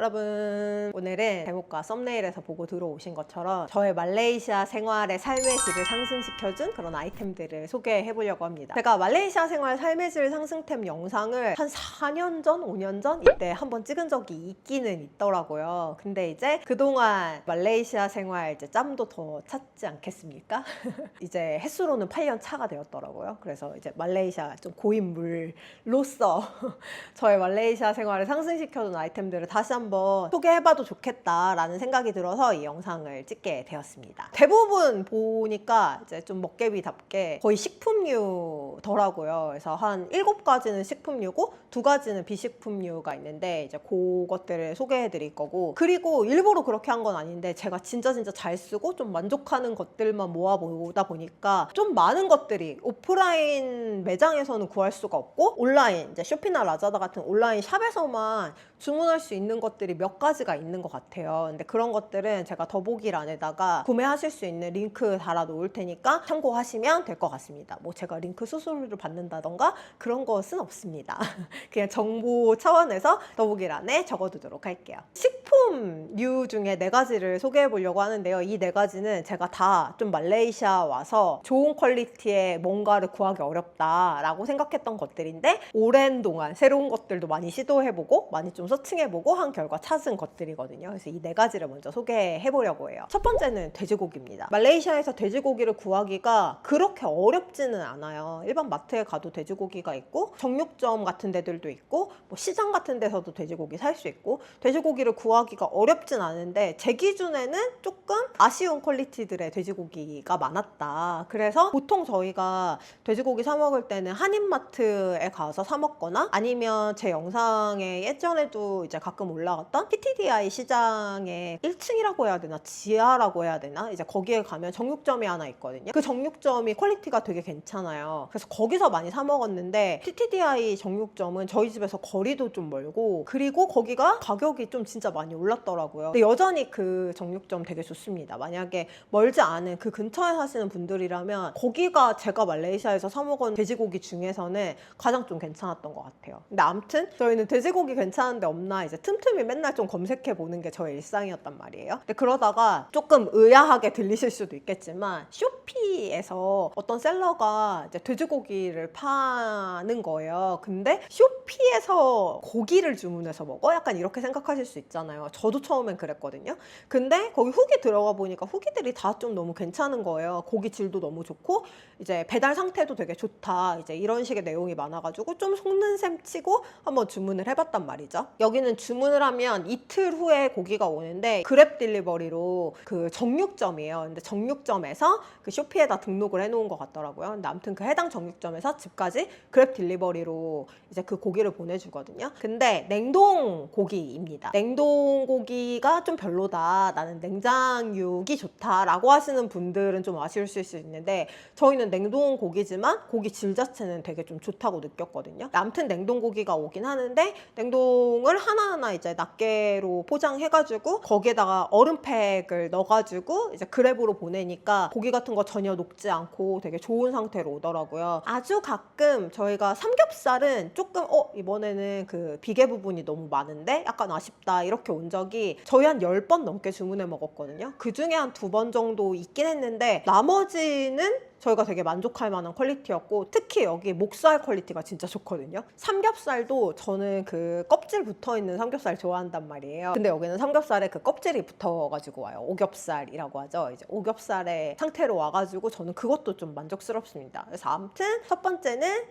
여러분, 오늘은 제목과 썸네일에서 보고 들어오신 것처럼 저의 말레이시아 생활의 삶의 질을 상승시켜준 그런 아이템들을 소개해 보려고 합니다. 제가 말레이시아 생활 삶의 질 상승템 영상을 한 4년 전, 5년 전 이때 한번 찍은 적이 있기는 있더라고요. 근데 이제 그동안 말레이시아 생활 이제 짬도 더 찼지 않겠습니까? 이제 햇수로는 8년 차가 되었더라고요. 그래서 이제 말레이시아 좀 고인물로서 저의 말레이시아 생활을 상승시켜준 아이템들을 다시 한번 소개해봐도 좋겠다라는 생각이 들어서 이 영상을 찍게 되었습니다. 대부분 보니까 이제 좀 먹개비답게 거의 식품류더라고요. 그래서 한 7가지는 식품류고 2가지는 비식품류가 있는데 이제 그것들을 소개해드릴 거고, 그리고 일부러 그렇게 한 건 아닌데 제가 진짜 잘 쓰고 좀 만족하는 것들만 모아보다 보니까 좀 많은 것들이 오프라인 매장에서는 구할 수가 없고 온라인 이제 쇼피나 라자다 같은 온라인 샵에서만 주문할 수 있는 것들이 몇 가지가 있는 것 같아요. 근데 그런 것들은 제가 더보기란에다가 구매하실 수 있는 링크 달아 놓을 테니까 참고하시면 될 것 같습니다. 뭐 제가 링크 수수료를 받는다던가 그런 것은 없습니다. 그냥 정보 차원에서 더보기란에 적어두도록 할게요. 식품류 중에 4가지를 소개해 보려고 하는데요. 이 4가지는 제가 다 좀 말레이시아 와서 좋은 퀄리티의 뭔가를 구하기 어렵다라고 생각했던 것들인데 오랜 동안 새로운 것들도 많이 시도해보고 많이 좀 서칭해보고 한 결과 찾은 것들이거든요. 그래서 이 4가지를 먼저 소개해보려고 해요. 첫 번째는 돼지고기입니다. 말레이시아에서 돼지고기를 구하기가 그렇게 어렵지는 않아요. 일반 마트에 가도 돼지고기가 있고 정육점 같은 데들도 있고 뭐 시장 같은 데서도 돼지고기 살 수 있고 돼지고기를 구하기가 어렵진 않은데 제 기준에는 조금 아쉬운 퀄리티들의 돼지고기가 많았다. 그래서 보통 저희가 돼지고기 사 먹을 때는 한인마트에 가서 사 먹거나 아니면 제 영상에 예전에도 이제 가끔 올라갔던 TTDI 시장의 1층이라고 해야 되나 지하라고 해야 되나 이제 거기에 가면 정육점이 하나 있거든요. 그 정육점이 퀄리티가 되게 괜찮아요. 그래서 거기서 많이 사 먹었는데 TTDI 정육점은 저희 집에서 거리도 좀 멀고 그리고 거기가 가격이 좀 진짜 많이 올랐더라고요. 근데 여전히 그 정육점 되게 좋습니다. 만약에 멀지 않은 그 근처에 사시는 분들이라면 거기가 제가 말레이시아에서 사 먹은 돼지고기 중에서는 가장 좀 괜찮았던 것 같아요. 근데 아무튼 저희는 돼지고기 괜찮은데 없나 이제 틈틈이 맨날 좀 검색해 보는 게 저의 일상이었단 말이에요. 근데 그러다가 조금 의아하게 들리실 수도 있겠지만 쇼피에서 어떤 셀러가 이제 돼지고기를 파는 거예요. 근데 쇼피에서 고기를 주문해서 먹어? 약간 이렇게 생각하실 수 있잖아요. 저도 처음엔 그랬거든요. 근데 거기 후기 들어가 보니까 후기들이 다 좀 너무 괜찮은 거예요. 고기 질도 너무 좋고 이제 배달 상태도 되게 좋다. 이제 이런 식의 내용이 많아가지고 좀 속는 셈 치고 한번 주문을 해봤단 말이죠. 여기는 주문을 하면 이틀 후에 고기가 오는데 그랩 딜리버리로 그 정육점이에요. 근데 정육점에서 그 쇼피에다 등록을 해놓은 것 같더라고요. 근데 아무튼 그 해당 정육점에서 집까지 그랩 딜리버리로 이제 그 고기를 보내주거든요. 근데 냉동 고기입니다. 냉동 고기가 좀 별로다. 나는 냉장육이 좋다라고 하시는 분들은 좀 아쉬울 수 있는데 저희는 냉동 고기지만 고기 질 자체는 되게 좀 좋다고 느꼈거든요. 아무튼 냉동 고기가 오긴 하는데 냉동을 하나하나 이제 낱개로 포장해가지고 거기에다가 얼음팩을 넣어가지고 이제 그랩으로 보내니까 고기 같은 거 전혀 녹지 않고 되게 좋은 상태로 오더라고요. 아주 가끔 저희가 삼겹살은 조금 이번에는 그 비계 부분이 너무 많은데 약간 아쉽다 이렇게 온 적이 저희 한 10번 넘게 주문해 먹었거든요. 그 중에 한 2번 정도 있긴 했는데 나머지는 저희가 되게 만족할 만한 퀄리티였고 특히 여기 목살 퀄리티가 진짜 좋거든요. 삼겹살도 저는 그 껍질 붙어있는 삼겹살 좋아한단 말이에요. 근데 여기는 삼겹살에 그 껍질이 붙어가지고 와요. 오겹살이라고 하죠. 이제 오겹살의 상태로 와가지고 저는 그것도 좀 만족스럽습니다. 그래서 아무튼 첫 번째는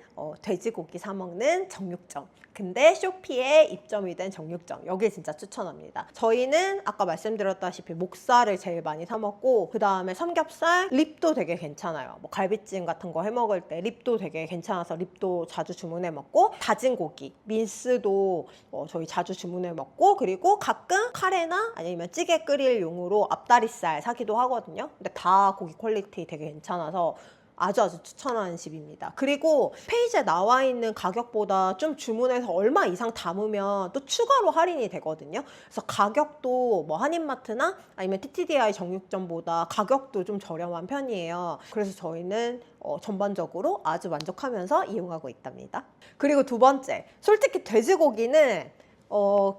돼지고기 사 먹는 정육점. 근데 쇼피에 입점이 된 정육점, 여기 진짜 추천합니다. 저희는 아까 말씀드렸다시피 목살을 제일 많이 사 먹고 그 다음에 삼겹살, 립도 되게 괜찮아요. 뭐 갈비찜 같은 거 해 먹을 때 립도 되게 괜찮아서 립도 자주 주문해 먹고 다진 고기, 민스도 저희 자주 주문해 먹고 그리고 가끔 카레나 아니면 찌개 끓일 용으로 앞다리살 사기도 하거든요. 근데 다 고기 퀄리티 되게 괜찮아서 아주 추천하는 집입니다. 그리고 페이지에 나와 있는 가격보다 좀 주문해서 얼마 이상 담으면 또 추가로 할인이 되거든요. 그래서 가격도 뭐 한인마트나 아니면 TTDI 정육점보다 가격도 좀 저렴한 편이에요. 그래서 저희는 전반적으로 아주 만족하면서 이용하고 있답니다. 그리고 두 번째, 솔직히 돼지고기는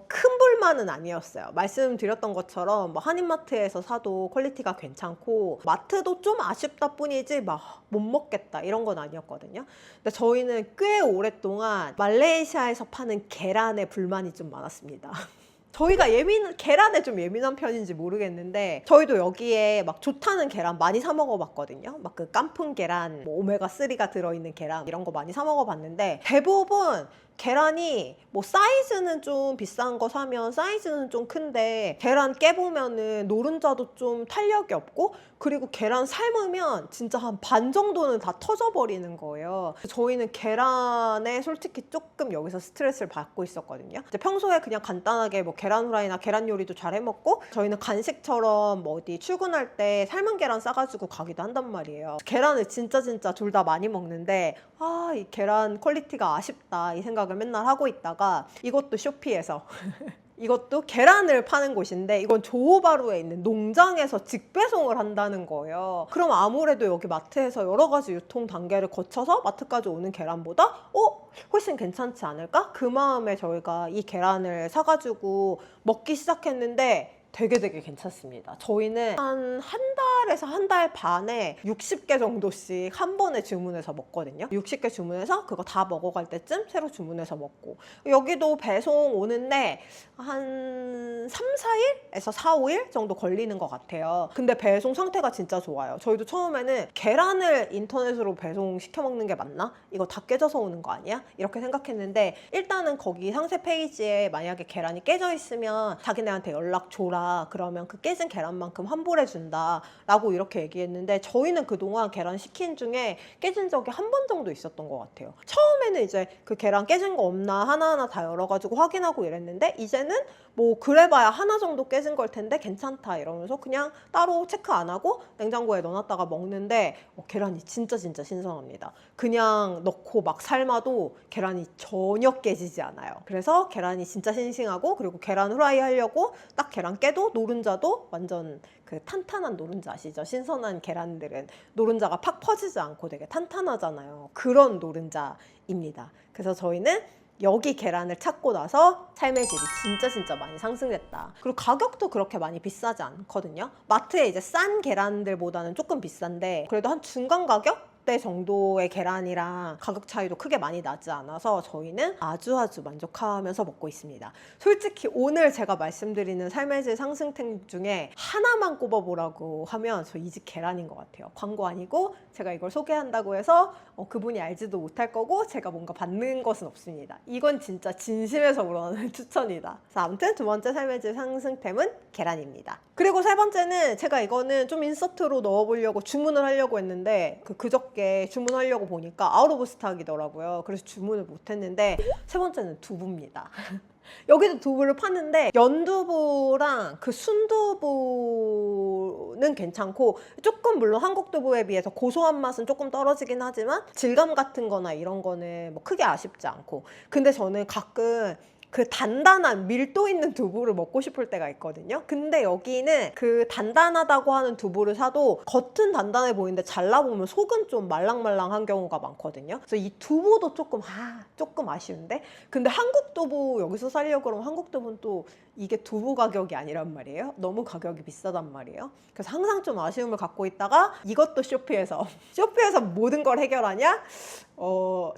큰 불만은 아니었어요. 말씀드렸던 것처럼 뭐 한인마트에서 사도 퀄리티가 괜찮고 마트도 좀 아쉽다 뿐이지 막 못 먹겠다 이런 건 아니었거든요. 근데 저희는 꽤 오랫동안 말레이시아에서 파는 계란에 불만이 좀 많았습니다. 저희가 계란에 좀 예민한 편인지 모르겠는데 저희도 여기에 막 좋다는 계란 많이 사 먹어봤거든요. 막 그 깐풍 계란, 뭐 오메가3가 들어있는 계란 이런 거 많이 사 먹어봤는데 대부분 계란이 뭐 사이즈는 좀 비싼 거 사면 사이즈는 좀 큰데 계란 깨보면은 노른자도 좀 탄력이 없고 그리고 계란 삶으면 진짜 한 반 정도는 다 터져버리는 거예요. 저희는 계란에 솔직히 조금 여기서 스트레스를 받고 있었거든요. 이제 평소에 그냥 간단하게 뭐 계란 후라이나 계란 요리도 잘 해먹고 저희는 간식처럼 뭐 어디 출근할 때 삶은 계란 싸가지고 가기도 한단 말이에요. 계란을 진짜 둘 다 많이 먹는데 이 계란 퀄리티가 아쉽다 이 생각을 맨날 하고 있다가 이것도 쇼피에서 이것도 계란을 파는 곳인데 이건 조호바루에 있는 농장에서 직배송을 한다는 거예요. 그럼 아무래도 여기 마트에서 여러 가지 유통 단계를 거쳐서 마트까지 오는 계란보다 훨씬 괜찮지 않을까? 그 마음에 저희가 이 계란을 사가지고 먹기 시작했는데 되게 괜찮습니다. 저희는 한 달에서 한 달 반에 60개 정도씩 한 번에 주문해서 먹거든요. 60개 주문해서 그거 다 먹어갈 때쯤 새로 주문해서 먹고 여기도 배송 오는데 한 3, 4일에서 4, 5일 정도 걸리는 것 같아요. 근데 배송 상태가 진짜 좋아요. 저희도 처음에는 계란을 인터넷으로 배송시켜 먹는 게 맞나? 이거 다 깨져서 오는 거 아니야? 이렇게 생각했는데 일단은 거기 상세 페이지에 만약에 계란이 깨져 있으면 자기네한테 연락 줘라. 그러면 그 깨진 계란만큼 환불해 준다 라고 이렇게 얘기했는데 저희는 그동안 계란 시킨 중에 깨진 적이 한 번 정도 있었던 것 같아요. 처음에는 이제 그 계란 깨진 거 없나 하나하나 다 열어가지고 확인하고 이랬는데 이제는 뭐 그래봐야 하나 정도 깨진 걸 텐데 괜찮다 이러면서 그냥 따로 체크 안 하고 냉장고에 넣어놨다가 먹는데 계란이 진짜 신선합니다. 그냥 넣고 막 삶아도 계란이 전혀 깨지지 않아요. 그래서 계란이 진짜 싱싱하고 그리고 계란 후라이 하려고 딱 계란 깨도 노른자도 완전 그 탄탄한 노른자 아시죠? 신선한 계란들은 노른자가 팍 퍼지지 않고 되게 탄탄하잖아요. 그런 노른자입니다. 그래서 저희는 여기 계란을 찾고 나서 삶의 질이 진짜 많이 상승됐다. 그리고 가격도 그렇게 많이 비싸지 않거든요. 마트에 이제 싼 계란들보다는 조금 비싼데 그래도 한 중간 가격대 정도의 계란이랑 가격 차이도 크게 많이 나지 않아서 저희는 아주 만족하면서 먹고 있습니다. 솔직히 오늘 제가 말씀드리는 삶의 질 상승템 중에 하나만 꼽아보라고 하면 저 이 집 계란인 것 같아요. 광고 아니고 제가 이걸 소개한다고 해서 그분이 알지도 못할 거고 제가 뭔가 받는 것은 없습니다. 이건 진짜 진심에서 우러나는 추천이다. 그래서 아무튼 두 번째 삶의 질 상승템은 계란입니다. 그리고 세 번째는 제가 이거는 좀 인서트로 넣어보려고 주문을 하려고 했는데 그저께 주문하려고 보니까 아웃 오브 스탁이더라고요. 그래서 주문을 못했는데 세 번째는 두부입니다. 여기도 두부를 파는데 연두부랑 그 순두부는 괜찮고 조금 물론 한국 두부에 비해서 고소한 맛은 조금 떨어지긴 하지만 질감 같은 거나 이런 거는 뭐 크게 아쉽지 않고 근데 저는 가끔 그 단단한 밀도 있는 두부를 먹고 싶을 때가 있거든요. 근데 여기는 그 단단하다고 하는 두부를 사도 겉은 단단해 보이는데 잘라보면 속은 좀 말랑말랑한 경우가 많거든요. 그래서 이 두부도 조금 아쉬운데 근데 한국 두부 여기서 사려고 그러면 한국 두부는 또 이게 두부 가격이 아니란 말이에요. 너무 가격이 비싸단 말이에요. 그래서 항상 좀 아쉬움을 갖고 있다가 이것도 쇼피에서 모든 걸 해결하냐?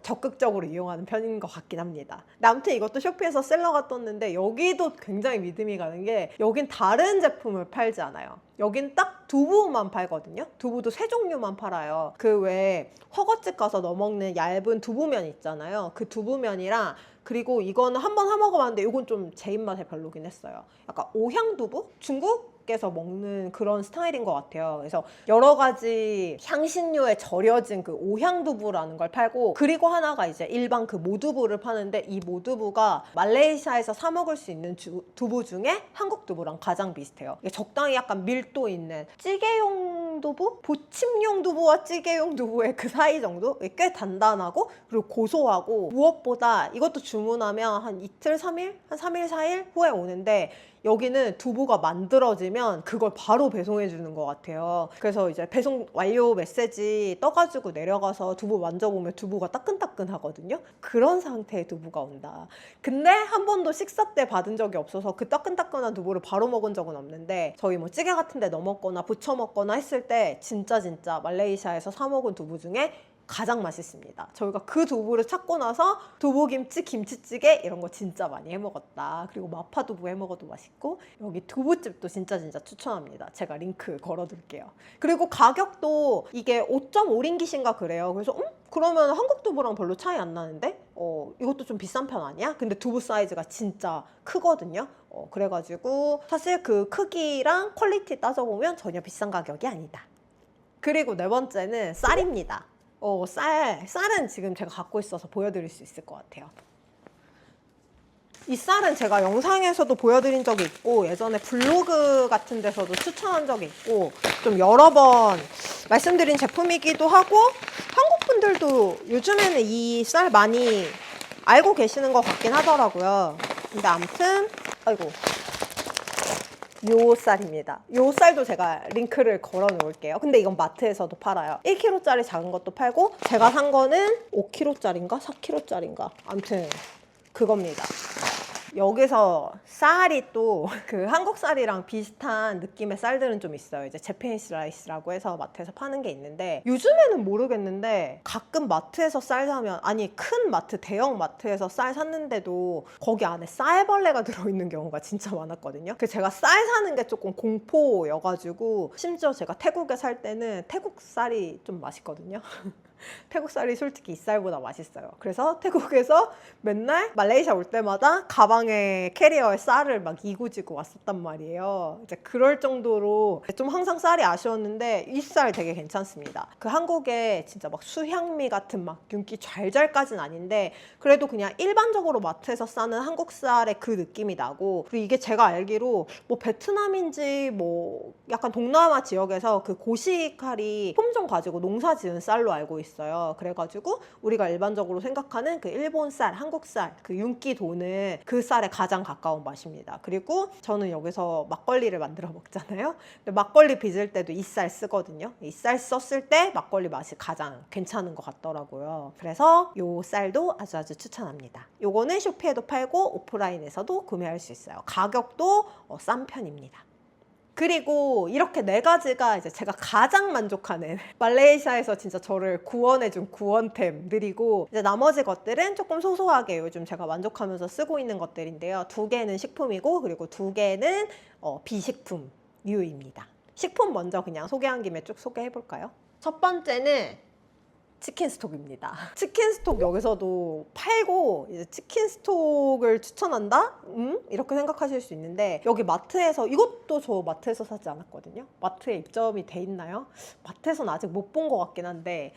적극적으로 이용하는 편인 것 같긴 합니다. 근데 아무튼 이것도 쇼피에서 셀러가 떴는데 여기도 굉장히 믿음이 가는 게 여긴 다른 제품을 팔지 않아요. 여긴 딱 두부만 팔거든요. 두부도 세 종류만 팔아요. 그 외에 허거집 가서 넣어 먹는 얇은 두부면 있잖아요. 그 두부면이랑 그리고 이거는 한번 사 먹어봤는데 이건 좀 제 입맛에 별로긴 했어요. 약간 오향두부? 중국에서 먹는 그런 스타일인 것 같아요. 그래서 여러 가지 향신료에 절여진 그 오향두부라는 걸 팔고 그리고 하나가 이제 일반 그 모두부를 파는데 이 모두부가 말레이시아에서 사 먹을 수 있는 두부 중에 한국 두부랑 가장 비슷해요. 이게 적당히 약간 밀도 있는 찌개용 두부? 보침용 두부와 찌개용 두부의 그 사이 정도? 꽤 단단하고 그리고 고소하고 무엇보다 이것도 주문하면 한 이틀, 3일? 한 3일, 4일 후에 오는데 여기는 두부가 만들어지면 그걸 바로 배송해 주는 것 같아요. 그래서 이제 배송 완료 메시지 떠가지고 내려가서 두부 만져보면 두부가 따끈따끈 하거든요. 그런 상태의 두부가 온다. 근데 한 번도 식사 때 받은 적이 없어서 그 따끈따끈한 두부를 바로 먹은 적은 없는데, 저희 뭐 찌개 같은 데 넣어 먹거나 부쳐 먹거나 했을 때 진짜 말레이시아에서 사 먹은 두부 중에 가장 맛있습니다. 저희가 그 두부를 찾고 나서 두부김치, 김치찌개 이런 거 진짜 많이 해 먹었다. 그리고 마파두부 해 먹어도 맛있고, 여기 두부집도 진짜 추천합니다. 제가 링크 걸어둘게요. 그리고 가격도 이게 5.5링깃인가 그래요. 그래서 그러면 한국 두부랑 별로 차이 안 나는데? 이것도 좀 비싼 편 아니야? 근데 두부 사이즈가 진짜 크거든요. 그래가지고 사실 그 크기랑 퀄리티 따져보면 전혀 비싼 가격이 아니다. 그리고 네 번째는 쌀입니다. 쌀은 지금 제가 갖고 있어서 보여드릴 수 있을 것 같아요. 이 쌀은 제가 영상에서도 보여드린 적이 있고, 예전에 블로그 같은 데서도 추천한 적이 있고, 좀 여러 번 말씀드린 제품이기도 하고, 한국 분들도 요즘에는 이 쌀 많이 알고 계시는 것 같긴 하더라고요. 근데 아무튼 요 쌀입니다. 요 쌀도 제가 링크를 걸어 놓을게요. 근데 이건 마트에서도 팔아요. 1kg짜리 작은 것도 팔고, 제가 산 거는 5kg짜리인가 4kg짜리인가 아무튼 그겁니다. 여기서 쌀이 또 그 한국 쌀이랑 비슷한 느낌의 쌀들은 좀 있어요. 이제 재패니스 라이스라고 해서 마트에서 파는 게 있는데, 요즘에는 모르겠는데 가끔 마트에서 쌀 사면, 아니 큰 마트, 대형 마트에서 쌀 샀는데도 거기 안에 쌀벌레가 들어있는 경우가 진짜 많았거든요. 그래서 제가 쌀 사는 게 조금 공포여가지고, 심지어 제가 태국에 살 때는 태국 쌀이 좀 맛있거든요. 태국 쌀이 솔직히 이 쌀보다 맛있어요. 그래서 태국에서 맨날 말레이시아 올 때마다 가방에 캐리어에 쌀을 막 이고지고 왔었단 말이에요. 이제 그럴 정도로 좀 항상 쌀이 아쉬웠는데, 이 쌀 되게 괜찮습니다. 그 한국에 진짜 막 수향미 같은 막 윤기 잘잘까진 아닌데, 그래도 그냥 일반적으로 마트에서 싸는 한국 쌀의 그 느낌이 나고, 그리고 이게 제가 알기로 뭐 베트남인지 뭐 약간 동남아 지역에서 그 고시카리 품종 가지고 농사 지은 쌀로 알고 있어요. 그래가지고 우리가 일반적으로 생각하는 그 일본 쌀, 한국 쌀, 그 윤기 도는 그 쌀에 가장 가까운 맛입니다. 그리고 저는 여기서 막걸리를 만들어 먹잖아요. 근데 막걸리 빚을 때도 이 쌀 쓰거든요. 이 쌀 썼을 때 막걸리 맛이 가장 괜찮은 것 같더라고요. 그래서 요 쌀도 아주 추천합니다. 요거는 쇼피에도 팔고 오프라인에서도 구매할 수 있어요. 가격도 싼 편입니다. 그리고 이렇게 네 가지가 이제 제가 가장 만족하는 말레이시아에서 진짜 저를 구원해준 구원템들이고, 이제 나머지 것들은 조금 소소하게 요즘 제가 만족하면서 쓰고 있는 것들인데요. 2개는 식품이고, 그리고 2개는 비식품류입니다. 식품 먼저 그냥 소개한 김에 쭉 소개해볼까요? 첫 번째는 치킨 스톡입니다. 치킨 스톡 여기서도 팔고, 이제 치킨 스톡을 추천한다? 이렇게 생각하실 수 있는데, 여기 마트에서, 이것도 저 마트에서 사지 않았거든요. 마트에 입점이 돼 있나요? 마트에서는 아직 못 본 것 같긴 한데,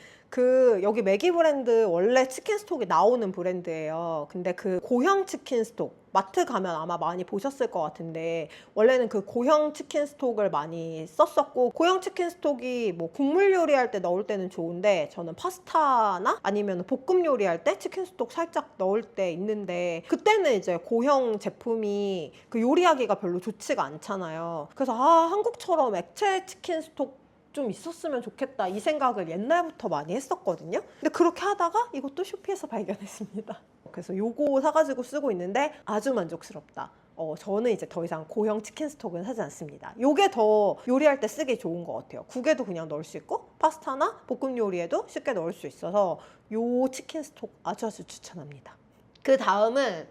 여기 매기 브랜드 원래 치킨 스톡이 나오는 브랜드예요. 근데 그 고형 치킨 스톡, 마트 가면 아마 많이 보셨을 것 같은데, 원래는 그 고형 치킨 스톡을 많이 썼었고, 고형 치킨 스톡이 뭐 국물 요리할 때 넣을 때는 좋은데, 저는 파스타나 아니면 볶음 요리할 때 치킨 스톡 살짝 넣을 때 있는데, 그때는 이제 고형 제품이 그 요리하기가 별로 좋지가 않잖아요. 그래서 한국처럼 액체 치킨 스톡 좀 있었으면 좋겠다, 이 생각을 옛날부터 많이 했었거든요. 근데 그렇게 하다가 이것도 쇼피에서 발견했습니다. 그래서 요거 사가지고 쓰고 있는데 아주 만족스럽다. 저는 이제 더 이상 고형 치킨 스톡은 사지 않습니다. 요게 더 요리할 때 쓰기 좋은 것 같아요. 국에도 그냥 넣을 수 있고, 파스타나 볶음 요리에도 쉽게 넣을 수 있어서 요 치킨 스톡 아주 추천합니다. 그 다음은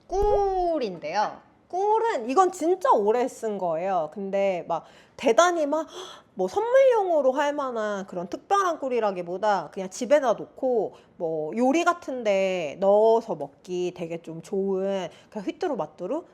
꿀인데요. 꿀은 이건 진짜 오래 쓴 거예요. 근데 막 대단히 막 뭐 선물용으로 할 만한 그런 특별한 꿀이라기보다 그냥 집에다 놓고 뭐 요리 같은데 넣어서 먹기 되게 좀 좋은, 그냥 휘뚜루마뚜루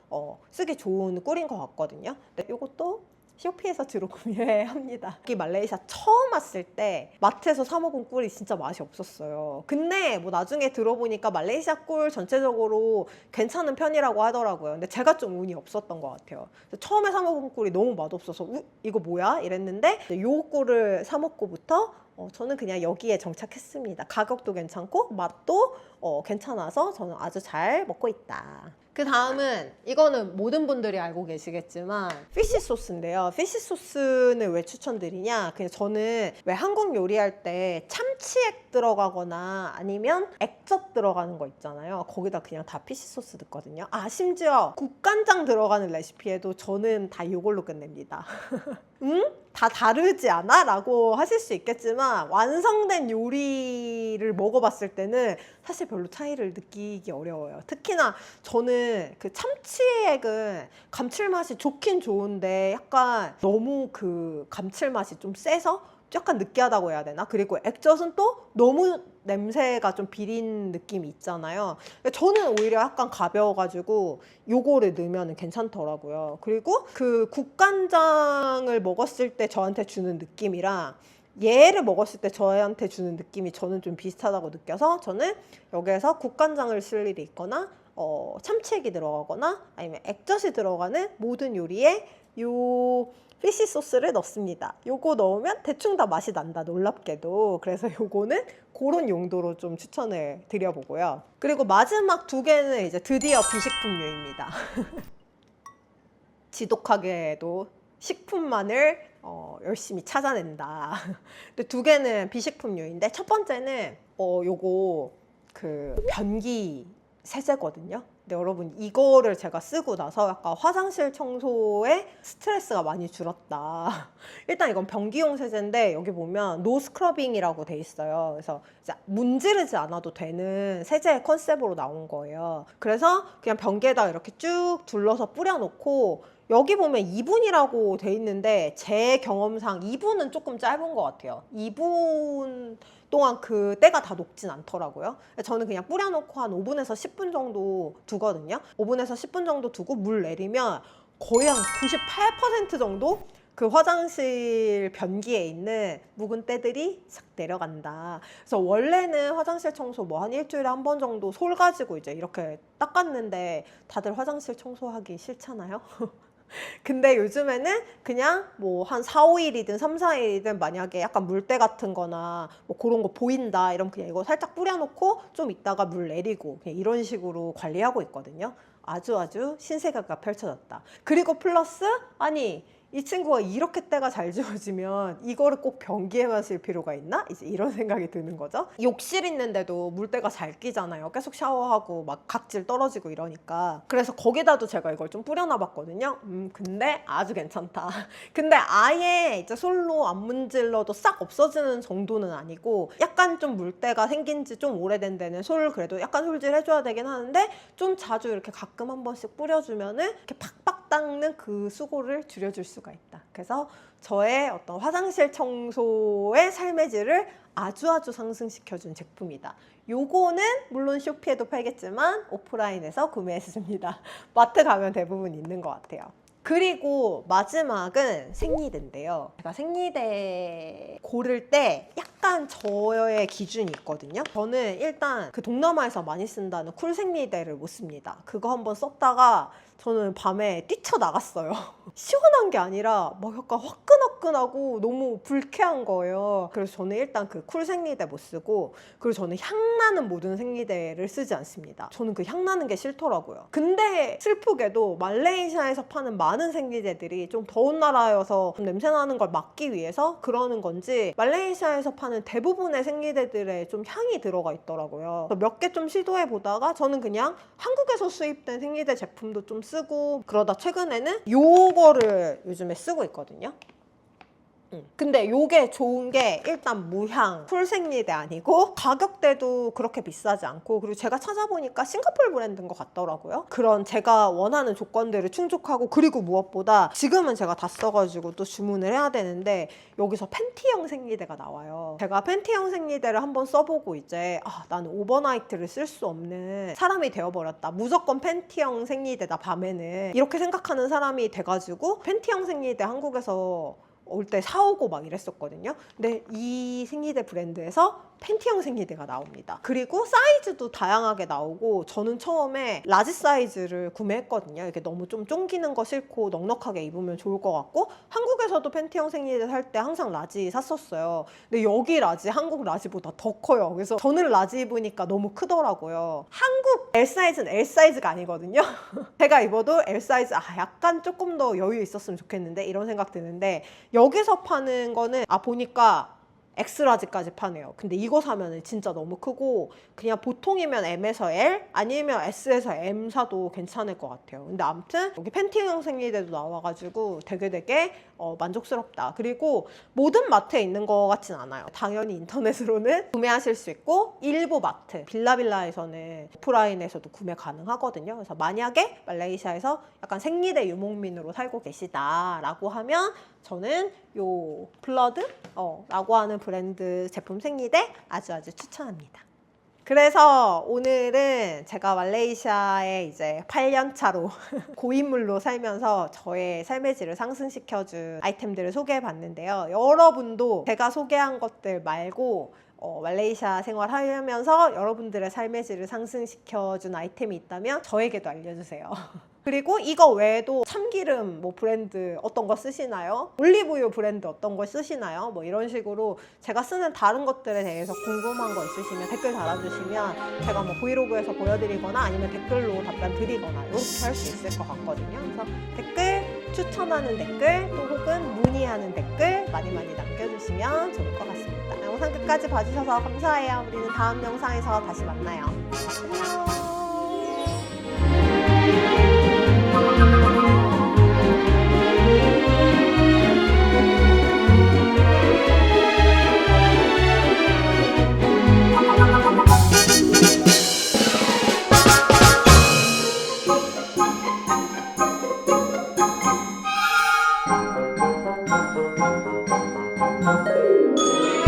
쓰기 좋은 꿀인 것 같거든요. 근데 이것도 쇼피에서 주로 구매합니다. 여기 말레이시아 처음 왔을 때 마트에서 사 먹은 꿀이 진짜 맛이 없었어요. 근데 뭐 나중에 들어보니까 말레이시아 꿀 전체적으로 괜찮은 편이라고 하더라고요. 근데 제가 좀 운이 없었던 것 같아요. 처음에 사 먹은 꿀이 너무 맛없어서 이거 뭐야? 이랬는데 요 꿀을 사 먹고부터 저는 그냥 여기에 정착했습니다. 가격도 괜찮고 맛도 괜찮아서 저는 아주 잘 먹고 있다. 그 다음은 이거는 모든 분들이 알고 계시겠지만 피쉬 소스인데요. 피쉬 소스는 왜 추천드리냐? 그냥 저는 왜 한국 요리할 때 참치액 들어가거나 아니면 액젓 들어가는 거 있잖아요. 거기다 그냥 다 피쉬 소스 넣거든요. 아, 심지어 국간장 들어가는 레시피에도 저는 다 이걸로 끝냅니다. 응? 다 다르지 않아? 라고 하실 수 있겠지만 완성된 요리를 먹어봤을 때는 사실 별로 차이를 느끼기 어려워요. 특히나 저는 그 참치액은 감칠맛이 좋긴 좋은데 약간 너무 그 감칠맛이 좀 세서 약간 느끼하다고 해야 되나? 그리고 액젓은 또 너무 냄새가 좀 비린 느낌이 있잖아요. 저는 오히려 약간 가벼워가지고 요거를 넣으면 괜찮더라고요. 그리고 그 국간장을 먹었을 때 저한테 주는 느낌이랑 얘를 먹었을 때 저한테 주는 느낌이 저는 좀 비슷하다고 느껴서 저는 여기에서 국간장을 쓸 일이 있거나 참치액이 들어가거나 아니면 액젓이 들어가는 모든 요리에 요 피쉬 소스를 넣습니다. 요거 넣으면 대충 다 맛이 난다, 놀랍게도. 그래서 요거는 그런 용도로 좀 추천을 드려보고요. 그리고 마지막 두 개는 이제 드디어 비식품류입니다. 지독하게도 식품만을 열심히 찾아낸다. 근데 두 개는 비식품류인데 첫 번째는 요거 그 변기 세제거든요. 근데 여러분 이거를 제가 쓰고 나서 약간 화장실 청소에 스트레스가 많이 줄었다. 일단 이건 변기용 세제인데 여기 보면 노 스크러빙이라고 돼 있어요. 그래서 이제 문지르지 않아도 되는 세제의 컨셉으로 나온 거예요. 그래서 그냥 변기에다 이렇게 쭉 둘러서 뿌려놓고 여기 보면 2분이라고 돼 있는데 제 경험상 2분은 조금 짧은 것 같아요. 2분 동안 그 때가 다 녹진 않더라고요. 저는 그냥 뿌려놓고 한 5분에서 10분 정도 두거든요. 5분에서 10분 정도 두고 물 내리면 거의 한 98% 정도 그 화장실 변기에 있는 묵은 때들이 싹 내려간다. 그래서 원래는 화장실 청소 뭐 한 일주일에 한 번 정도 솔 가지고 이제 이렇게 닦았는데 다들 화장실 청소하기 싫잖아요. 근데 요즘에는 그냥 뭐 한 4, 5일이든 3, 4일이든 만약에 약간 물때 같은 거나 뭐 그런 거 보인다 이러면 그냥 이거 살짝 뿌려놓고 좀 있다가 물 내리고 그냥 이런 식으로 관리하고 있거든요. 아주 신세계가 펼쳐졌다. 그리고 플러스 아니 이 친구가 이렇게 때가 잘 지워지면 이거를 꼭 변기에 마실 필요가 있나? 이제 이런 생각이 드는 거죠. 욕실 있는데도 물때가 잘 끼잖아요. 계속 샤워하고 막 각질 떨어지고 이러니까. 그래서 거기다도 제가 이걸 좀 뿌려놔봤거든요. 근데 아주 괜찮다. 근데 아예 이제 솔로 안 문질러도 싹 없어지는 정도는 아니고 약간 좀 물때가 생긴 지 좀 오래된 데는 솔 그래도 약간 솔질 해줘야 되긴 하는데 좀 자주 이렇게 가끔 한 번씩 뿌려주면은 이렇게 팍팍 닦는 그 수고를 줄여줄 수가 있다. 그래서 저의 어떤 화장실 청소의 삶의 질을 아주 상승시켜준 제품이다. 요거는 물론 쇼피에도 팔겠지만 오프라인에서 구매했습니다. 마트 가면 대부분 있는 것 같아요. 그리고 마지막은 생리대인데요. 제가 생리대 고를 때 약간 저의 기준이 있거든요. 저는 일단 그 동남아에서 많이 쓴다는 쿨 생리대를 못 씁니다. 그거 한번 썼다가 저는 밤에 뛰쳐나갔어요. 시원한 게 아니라 막 약간 화끈화끈하고 너무 불쾌한 거예요. 그래서 저는 일단 그 쿨 생리대 못 쓰고 그리고 저는 향나는 모든 생리대를 쓰지 않습니다. 저는 그 향나는 게 싫더라고요. 근데 슬프게도 말레이시아에서 파는 많은 생리대들이 좀 더운 나라여서 좀 냄새나는 걸 막기 위해서 그러는 건지 말레이시아에서 파는 대부분의 생리대들에 좀 향이 들어가 있더라고요. 몇 개 좀 시도해 보다가 저는 그냥 한국에서 수입된 생리대 제품도 좀 쓰고 그러다 최근에는 요거를 요즘에 쓰고 있거든요. 근데 요게 좋은 게 일단 무향, 풀생리대 아니고 가격대도 그렇게 비싸지 않고 그리고 제가 찾아보니까 싱가포르 브랜드인 것 같더라고요. 그런 제가 원하는 조건들을 충족하고 그리고 무엇보다 지금은 제가 다 써가지고 또 주문을 해야 되는데 여기서 팬티형 생리대가 나와요. 제가 팬티형 생리대를 한번 써보고 이제 나는 오버나이트를 쓸 수 없는 사람이 되어버렸다. 무조건 팬티형 생리대다 밤에는 이렇게 생각하는 사람이 돼가지고 팬티형 생리대 한국에서 올 때 사오고 막 이랬었거든요. 근데 이 생리대 브랜드에서 팬티형 생리대가 나옵니다. 그리고 사이즈도 다양하게 나오고 저는 처음에 라지 사이즈를 구매했거든요. 이게 너무 좀 쫑기는 거 싫고 넉넉하게 입으면 좋을 것 같고 한국에서도 팬티형 생리대 살 때 항상 라지 샀었어요. 근데 여기 라지 한국 라지보다 더 커요. 그래서 저는 라지 입으니까 너무 크더라고요. 한국 L 사이즈는 L 사이즈가 아니거든요. 제가 입어도 L 사이즈 약간 조금 더 여유 있었으면 좋겠는데 이런 생각 드는데 여기서 파는 거는 보니까 X라지까지 파네요. 근데 이거 사면은 진짜 너무 크고 그냥 보통이면 M에서 L 아니면 S에서 M 사도 괜찮을 것 같아요. 근데 아무튼 여기 팬티형 생리대도 나와가지고 되게 만족스럽다. 그리고 모든 마트에 있는 것 같진 않아요. 당연히 인터넷으로는 구매하실 수 있고 일부 마트, 빌라빌라에서는 오프라인에서도 구매 가능하거든요. 그래서 만약에 말레이시아에서 약간 생리대 유목민으로 살고 계시다라고 하면 저는 요 블러드 라고 하는 브랜드 제품 생리대 아주 추천합니다. 그래서 오늘은 제가 말레이시아에 이제 8년 차로 고인물로 살면서 저의 삶의 질을 상승시켜준 아이템들을 소개해 봤는데요. 여러분도 제가 소개한 것들 말고 말레이시아 생활하면서 여러분들의 삶의 질을 상승시켜준 아이템이 있다면 저에게도 알려주세요. 그리고 이거 외에도 참기름 브랜드 어떤 거 쓰시나요? 올리브유 브랜드 어떤 거 쓰시나요? 이런 식으로 제가 쓰는 다른 것들에 대해서 궁금한 거 있으시면 댓글 달아주시면 제가 브이로그에서 보여드리거나 아니면 댓글로 답변 드리거나 이렇게 할 수 있을 것 같거든요. 그래서 댓글, 추천하는 댓글 또 혹은 문의하는 댓글 많이 남겨주시면 좋을 것 같습니다. 영상 끝까지 봐주셔서 감사해요. 우리는 다음 영상에서 다시 만나요. 안녕.